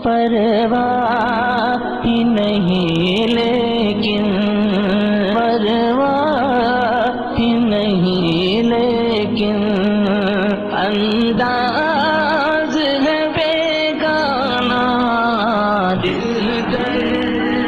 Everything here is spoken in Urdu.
پرواہ ہی نہیں لیکن پرواہ ہی نہیں لیکن انداز ہے بیگانہ دل